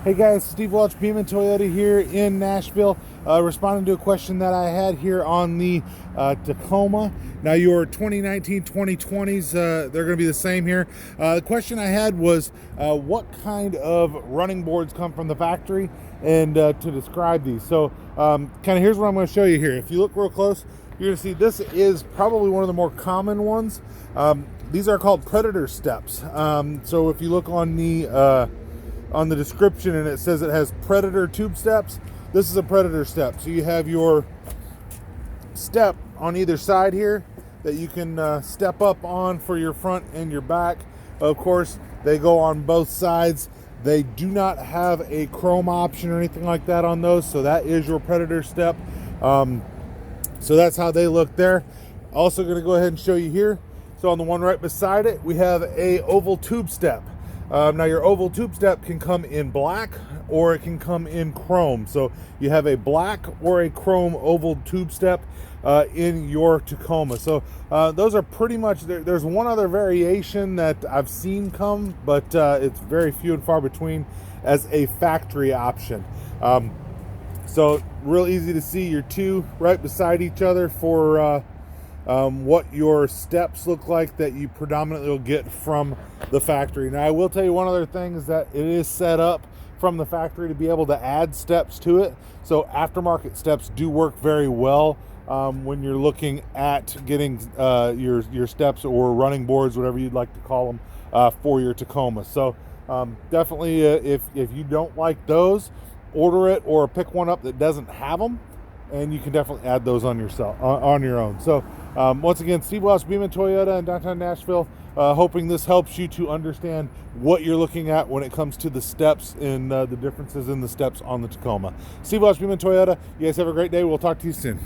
Hey guys, Steve Welch, Beeman Toyota here in Nashville, responding to a question that I had here on the Tacoma. Now your 2019, 2020s, they're going to be the same here. The question I had was what kind of running boards come from the factory, and to describe these. So kind of here's what I'm going to show you here. If you look real close, you're going to see this is probably one of the more common ones. These are called Predator steps. So if you look on the description and it says it has Predator tube steps, this is a Predator step. So you have your step on either side here that you can step up on for your front and your back. Of course, they go on both sides. They do not have a chrome option or anything like that on those, so that is your Predator step. So that's how they look there. Also going to go ahead and show you here. So on the one right beside it, we have a oval tube step. Now your oval tube step can come in black or it can come in chrome. So you have a black or a chrome oval tube step in your Tacoma. So those are pretty much, there's one other variation that I've seen come, but it's very few and far between as a factory option. So real easy to see your two right beside each other for what your steps look like that you predominantly will get from the factory. Now I will tell you one other thing is that it is set up from the factory to be able to add steps to it. So aftermarket steps do work very well when you're looking at getting your steps or running boards, whatever you'd like to call them, for your Tacoma. So definitely if you don't like those, order it or pick one up that doesn't have them, and you can definitely add those on yourself on your own. So once again, Steve Welch, Beeman Toyota in downtown Nashville, hoping this helps you to understand what you're looking at when it comes to the steps and the differences in the steps on the Tacoma. Steve Welch, Beeman Toyota, you guys have a great day. We'll talk to you soon.